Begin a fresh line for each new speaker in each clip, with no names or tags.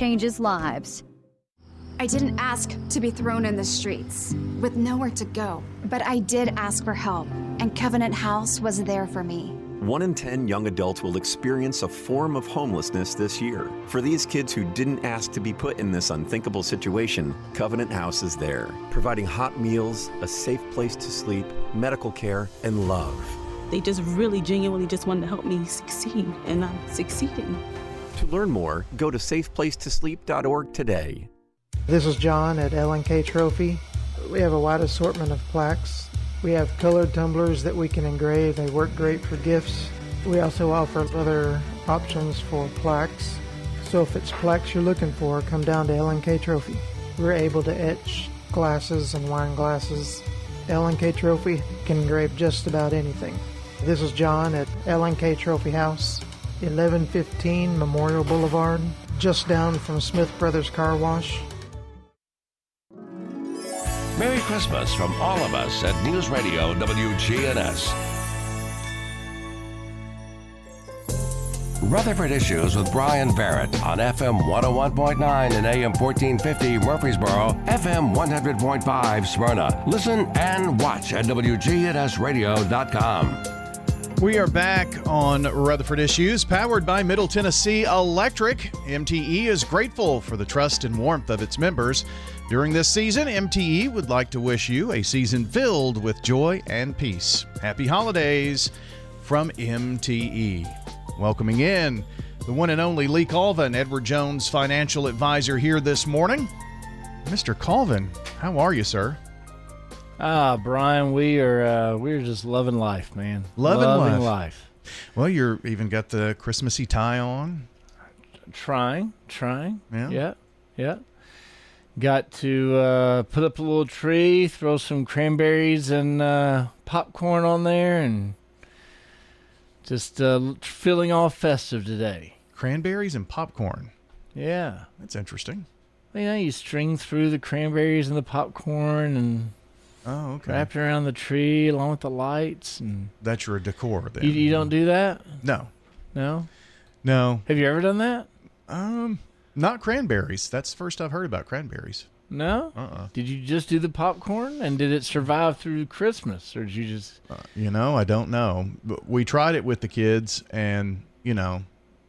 changes lives.
I didn't ask to be thrown in the streets with nowhere to go, but I did ask for help, and Covenant House was there for me.
1 in 10 young adults will experience a form of homelessness this year. For these kids who didn't ask to be put in this unthinkable situation, Covenant House is there, providing hot meals, a safe place to sleep, medical care, and love.
They just really genuinely just wanted to help me succeed, and I'm succeeding.
To learn more, go to safeplacetosleep.org today.
This is John at L&K Trophy. We have a wide assortment of plaques. We have colored tumblers that we can engrave. They work great for gifts. We also offer other options for plaques. So if it's plaques you're looking for, come down to L&K Trophy. We're able to etch glasses and wine glasses. L&K Trophy can engrave just about anything. This is John at L&K Trophy House, 1115 Memorial Boulevard, just down from Smith Brothers Car Wash.
Merry Christmas from all of us at News Radio WGNS. Rutherford Issues with Brian Barrett on FM 101.9 and AM 1450 Murfreesboro, FM 100.5 Smyrna. Listen and watch at wgnsradio.com.
We are back on Rutherford Issues, powered by Middle Tennessee Electric. MTE is grateful for the trust and warmth of its members. During this season, MTE would like to wish you a season filled with joy and peace. Happy holidays from MTE. Welcoming in the one and only Lee Colvin, Edward Jones financial advisor, here this morning. Mr. Colvin, how are you, sir?
Brian, we're just loving life, man.
Loving life. Well, you're even got the Christmassy tie on.
Trying.
Yeah.
Got to put up a little tree, throw some cranberries and popcorn on there, and just feeling all festive today.
Cranberries and popcorn.
Yeah.
That's interesting.
You know, you string through the cranberries and the popcorn and wrap it around the tree along with the lights. And
that's your decor then.
You don't do that?
No.
No?
No.
Have you ever done that?
Not cranberries. That's the first I've heard about cranberries.
No? Did you just do the popcorn, and did it survive through Christmas, or did you just...
I don't know. But we tried it with the kids, and,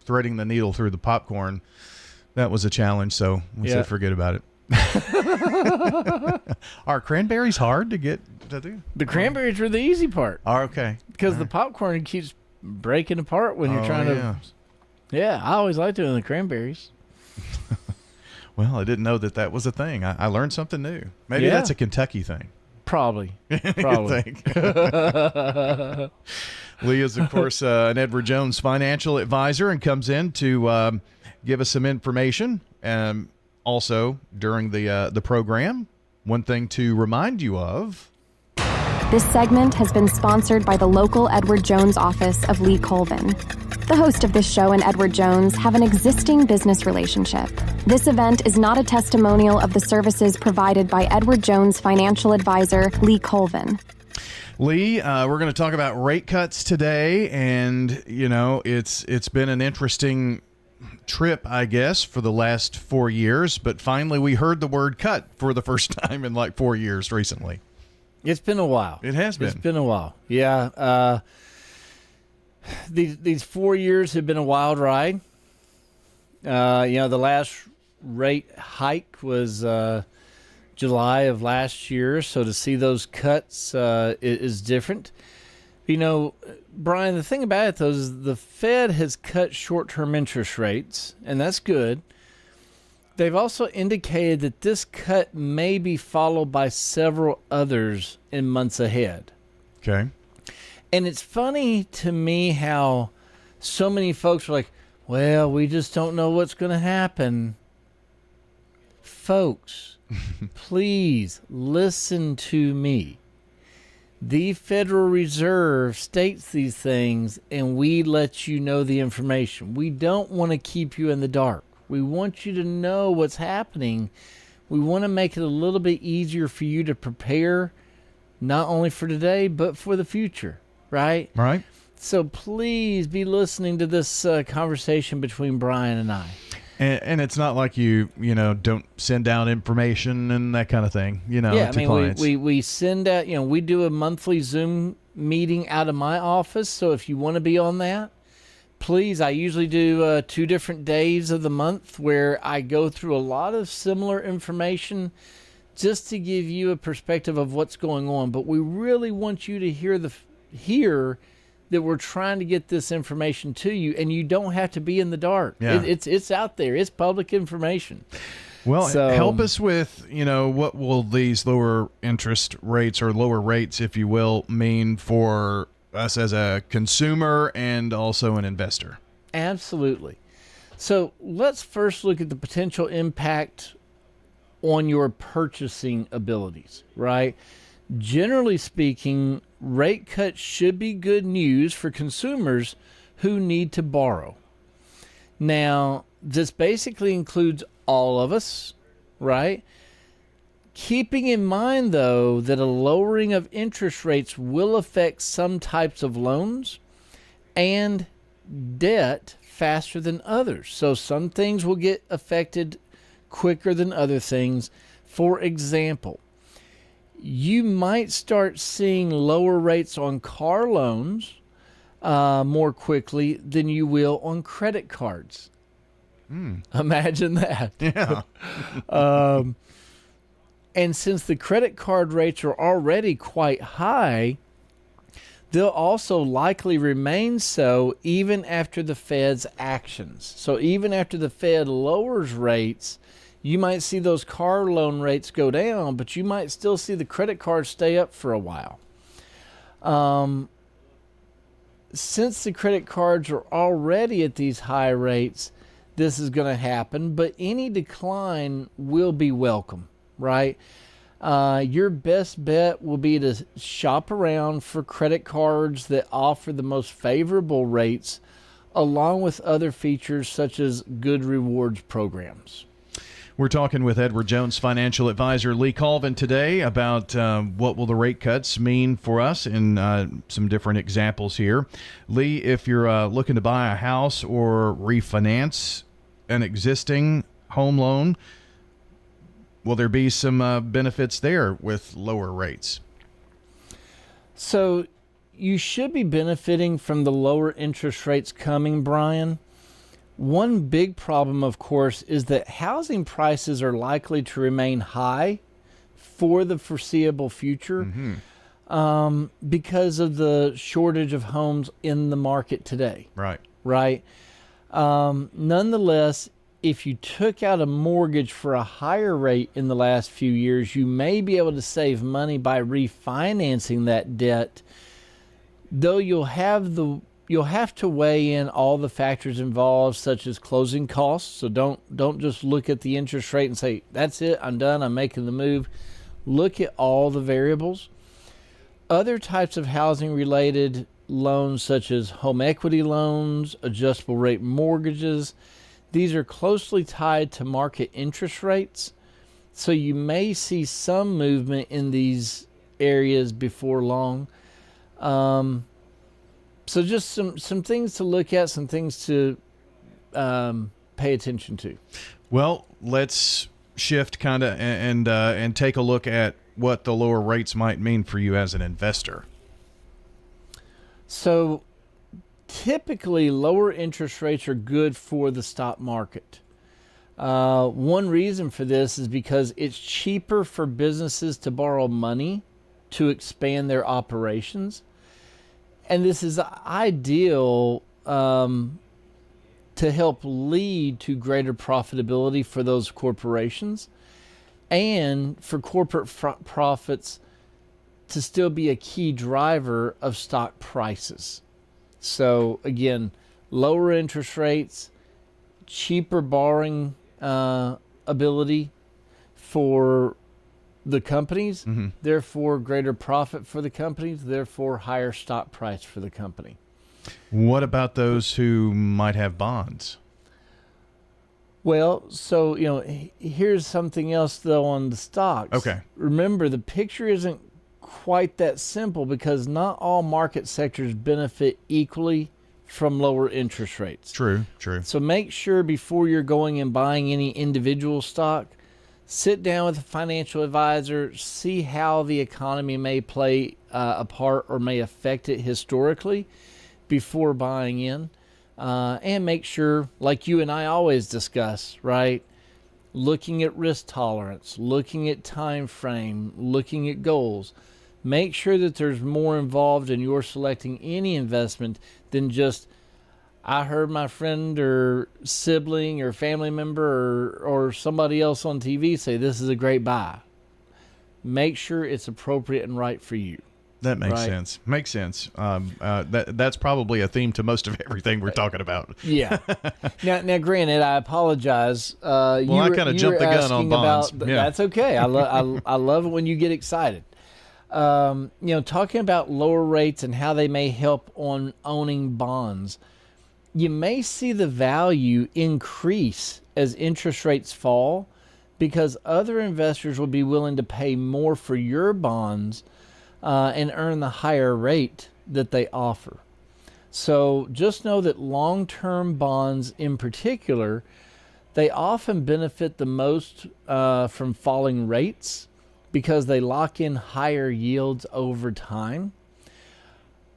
threading the needle through the popcorn, that was a challenge, so we said forget about it. Are cranberries hard to get to do?
The cranberries were the easy part.
Oh, okay.
Because the popcorn keeps breaking apart when you're trying to... Yeah, I always liked doing the cranberries.
Well, I didn't know that was a thing. I learned something new. Maybe that's a Kentucky thing.
Probably.
Lee is, of course, an Edward Jones financial advisor and comes in to give us some information. Also, during the program, one thing to remind you of.
This segment has been sponsored by the local Edward Jones office of Lee Colvin. The host of this show and Edward Jones have an existing business relationship. This event is not a testimonial of the services provided by Edward Jones financial advisor Lee Colvin.
Lee, we're going to talk about rate cuts today, and it's been an interesting trip, I guess, for the last 4 years, but finally we heard the word cut for the first time in like 4 years recently.
It's been a while.
It has been.
It's been a while. Yeah. These 4 years have been a wild ride. The last rate hike was July of last year, so to see those cuts is different. Brian, the thing about it, though, is the Fed has cut short-term interest rates, and that's good. They've also indicated that this cut may be followed by several others in months ahead.
Okay.
And it's funny to me how so many folks are like, well, we just don't know what's going to happen. Folks, please listen to me. The Federal Reserve states these things, and we let you know the information. We don't want to keep you in the dark. We want you to know what's happening. We want to make it a little bit easier for you to prepare, not only for today, but for the future, right?
Right.
So please be listening to this conversation between Brian and I.
And it's not like you don't send out information and that kind of thing, to clients.
We send out, we do a monthly Zoom meeting out of my office. So if you want to be on that, please, I usually do 2 different days of the month where I go through a lot of similar information just to give you a perspective of what's going on. But we really want you to hear that we're trying to get this information to you, and you don't have to be in the dark.
Yeah.
It's out there. It's public information.
Well, help us with, what will these lower interest rates or lower rates, if you will, mean for us as a consumer and also an investor?
Absolutely. So let's first look at the potential impact on your purchasing abilities, right? Generally speaking, rate cuts should be good news for consumers who need to borrow. Now, this basically includes all of us, right? Keeping in mind, though, that a lowering of interest rates will affect some types of loans and debt faster than others. So some things will get affected quicker than other things. For example, you might start seeing lower rates on car loans more quickly than you will on credit cards. Imagine that.
Yeah.
And since the credit card rates are already quite high, they'll also likely remain so even after the Fed's actions. So even after the Fed lowers rates, you might see those car loan rates go down, but you might still see the credit cards stay up for a while. Since the credit cards are already at these high rates, this is going to happen, but any decline will be welcome, right? Your best bet will be to shop around for credit cards that offer the most favorable rates, along with other features such as good rewards programs.
We're talking with Edward Jones financial advisor Lee Colvin today about what will the rate cuts mean for us in some different examples here. Lee, if you're looking to buy a house or refinance an existing home loan, will there be some benefits there with lower rates?
So you should be benefiting from the lower interest rates coming, Brian. One big problem, of course, is that housing prices are likely to remain high for the foreseeable future because of the shortage of homes in the market today.
Right.
Nonetheless, if you took out a mortgage for a higher rate in the last few years, you may be able to save money by refinancing that debt, though you'll have to weigh in all the factors involved, such as closing costs. So don't just look at the interest rate and say, that's it, I'm done, I'm making the move. Look at all the variables. Other types of housing-related loans, such as home equity loans, adjustable rate mortgages, these are closely tied to market interest rates. So you may see some movement in these areas before long. So just some things to look at, some things to pay attention to.
Well, let's shift kind of and take a look at what the lower rates might mean for you as an investor.
So typically, lower interest rates are good for the stock market. One reason for this is because it's cheaper for businesses to borrow money to expand their operations. And this is ideal to help lead to greater profitability for those corporations and for corporate profits to still be a key driver of stock prices. So again, lower interest rates, cheaper borrowing ability for the companies, therefore greater profit for the companies, therefore higher stock price for the company.
What about those who might have bonds?
Well, so, here's something else, though, on the stocks.
Okay.
Remember, the picture isn't quite that simple because not all market sectors benefit equally from lower interest rates.
True.
So make sure before you're going and buying any individual stock, sit down with a financial advisor, see how the economy may play a part or may affect it historically before buying in. And make sure, like you and I always discuss, right? Looking at risk tolerance, looking at time frame, looking at goals. Make sure that there's more involved in your selecting any investment than just, I heard my friend or sibling or family member or somebody else on TV say this is a great buy. Make sure it's appropriate and right for you.
That makes sense. Makes sense. That's probably a theme to most of everything we're talking about.
Yeah. Now, granted, I apologize.
I kind of jumped the gun on bonds.
That's okay. I love it when you get excited. Talking about lower rates and how they may help on owning bonds. You may see the value increase as interest rates fall because other investors will be willing to pay more for your bonds and earn the higher rate that they offer. So just know that long-term bonds in particular, they often benefit the most from falling rates because they lock in higher yields over time.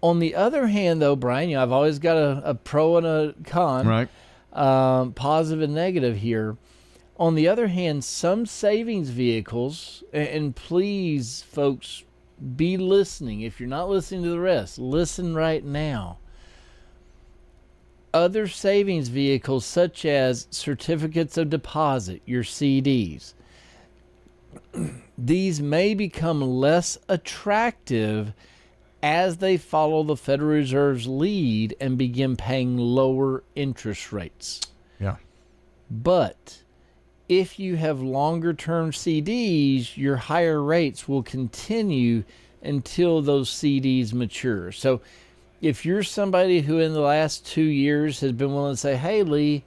On the other hand, though, Brian, I've always got a pro and a con,
right?
Positive and negative here. On the other hand, some savings vehicles, and please, folks, be listening. If you're not listening to the rest, listen right now. Other savings vehicles, such as certificates of deposit, your CDs, these may become less attractive as they follow the Federal Reserve's lead and begin paying lower interest rates.
Yeah.
But if you have longer term CDs, your higher rates will continue until those CDs mature. So if you're somebody who in the last 2 years has been willing to say, hey, Lee,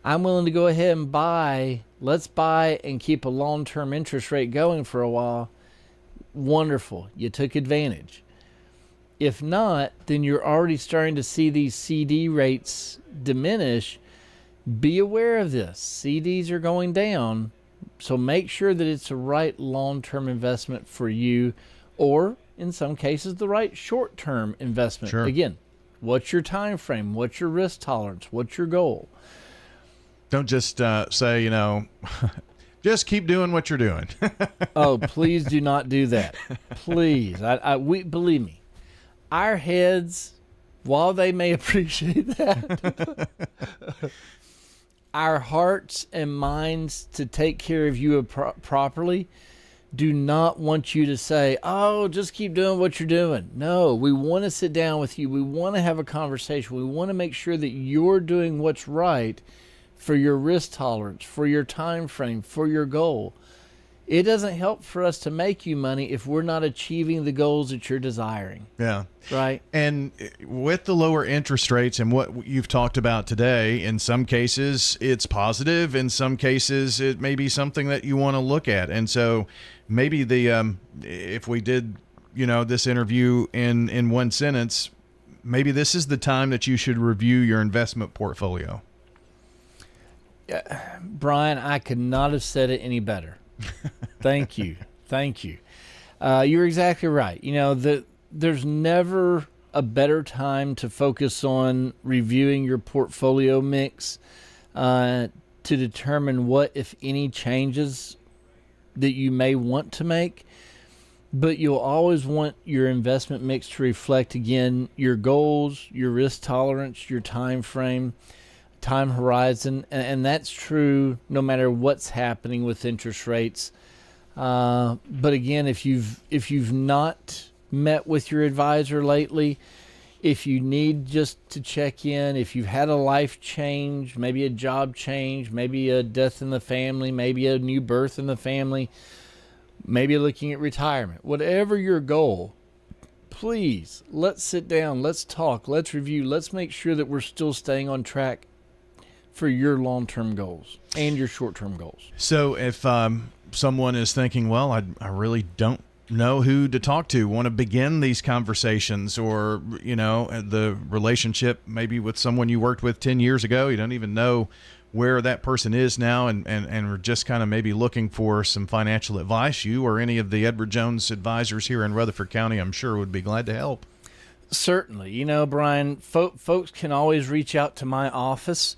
I'm willing to go ahead and let's buy and keep a long-term interest rate going for a while, wonderful. You took advantage. If not, then you're already starting to see these CD rates diminish. Be aware of this. CDs are going down, so make sure that it's the right long-term investment for you, or in some cases, the right short-term investment.
Sure.
Again, what's your time frame? What's your risk tolerance? What's your goal?
Don't just say, just keep doing what you're doing.
Oh, please do not do that. Please. We believe me. Our heads, while they may appreciate that, our hearts and minds to take care of you properly do not want you to say, oh, just keep doing what you're doing. No, we want to sit down with you. We want to have a conversation. We want to make sure that you're doing what's right for your risk tolerance, for your time frame, for your goal. It doesn't help for us to make you money if we're not achieving the goals that you're desiring.
Yeah.
Right.
And with the lower interest rates and what you've talked about today, in some cases it's positive. In some cases it may be something that you want to look at. And so maybe if we did, this interview in one sentence, maybe this is the time that you should review your investment portfolio.
Brian, I could not have said it any better. Thank you. You're exactly right. There's never a better time to focus on reviewing your portfolio mix to determine what, if any, changes that you may want to make. But you'll always want your investment mix to reflect, again, your goals, your risk tolerance, your time frame, time horizon, and that's true no matter what's happening with interest rates. But again, if you've not met with your advisor lately, if you need just to check in, if you've had a life change, maybe a job change, maybe a death in the family, maybe a new birth in the family, maybe looking at retirement, whatever your goal, please, let's sit down, let's talk, let's review, let's make sure that we're still staying on track for your long-term goals and your short-term goals.
So if someone is thinking, well, I really don't know who to talk to, want to begin these conversations, or, the relationship maybe with someone you worked with 10 years ago, you don't even know where that person is now, and we're just kind of maybe looking for some financial advice, you or any of the Edward Jones advisors here in Rutherford County, I'm sure, would be glad to help.
Certainly. Brian, folks can always reach out to my office.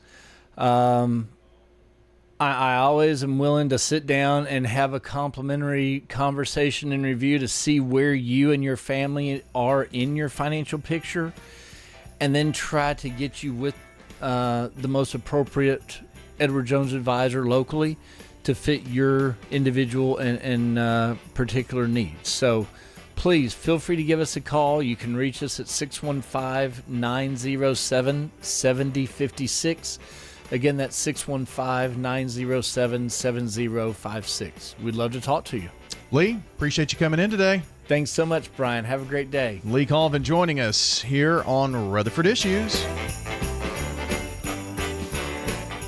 I always am willing to sit down and have a complimentary conversation and review to see where you and your family are in your financial picture, and then try to get you with the most appropriate Edward Jones advisor locally to fit your individual and particular needs. So please feel free to give us a call. You can reach us at 615-907-7056. Again, that's 615-907-7056. We'd love to talk to you.
Lee, appreciate you coming in today.
Thanks so much, Brian. Have a great day.
Lee Colvin joining us here on Rutherford Issues.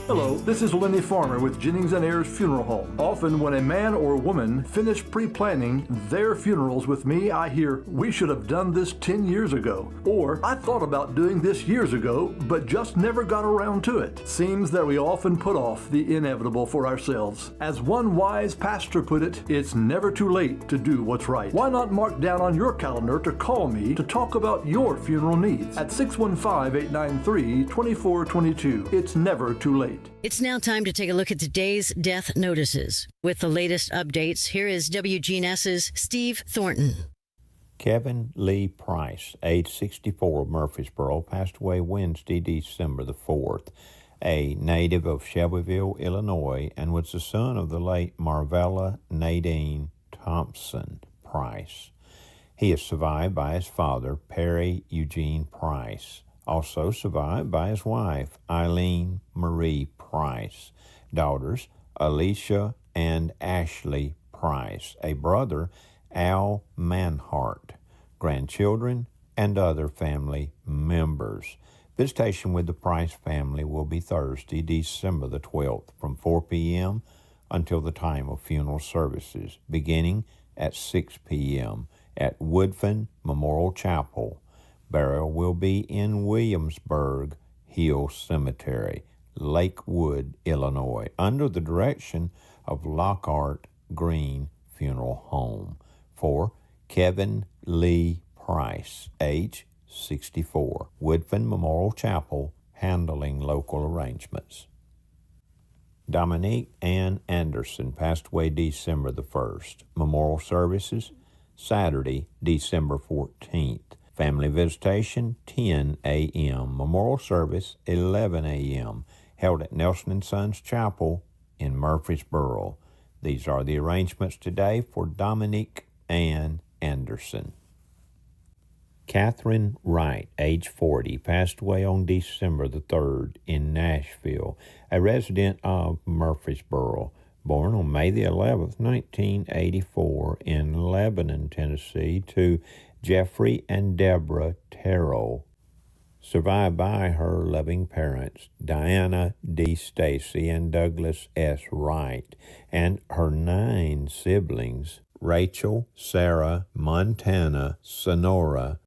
Hello, this is Lenny Farmer with Jennings & Ayers Funeral Home. Often when a man or woman finish pre-planning their funerals with me, I hear, "We should have done this 10 years ago." Or, "I thought about doing this years ago, but just never got around to it." Seems that we often put off the inevitable for ourselves. As one wise pastor put it, it's never too late to do what's right. Why not mark down on your calendar to call me to talk about your funeral needs at 615-893-2422. It's never too late.
It's now time to take a look at today's death notices. With the latest updates, here is WGNS's Steve Thornton.
Kevin Lee Price, age 64, of Murfreesboro, passed away Wednesday, December the 4th. A native of Shelbyville, Illinois, and was the son of the late Marvella Nadine Thompson Price. He is survived by his father, Perry Eugene Price. Also survived by his wife, Eileen Marie Price, daughters, Alicia and Ashley Price, a brother, Al Manhart, grandchildren, and other family members. Visitation with the Price family will be Thursday, December the 12th, from 4 p.m. until the time of funeral services, beginning at 6 p.m. at Woodfin Memorial Chapel. Burial will be in Williamsburg Hill Cemetery, Lakewood, Illinois, under the direction of Lockhart Green Funeral Home. For Kevin Lee Price, age 64, Woodfin Memorial Chapel, handling local arrangements. Dominique Ann Anderson passed away December the 1st. Memorial services, Saturday, December 14th. Family visitation, 10 a.m. Memorial service, 11 a.m. held at Nelson & Sons Chapel in Murfreesboro. These are the arrangements today for Dominique Ann Anderson. Catherine Wright, age 40, passed away on December the 3rd in Nashville, a resident of Murfreesboro. Born on May the 11th, 1984 in Lebanon, Tennessee, to Jeffrey and Deborah Terrell. Survived by her loving parents, Diana D. Stacy and Douglas S. Wright, and her 9 siblings, Rachel, Sarah, Montana, Sonora,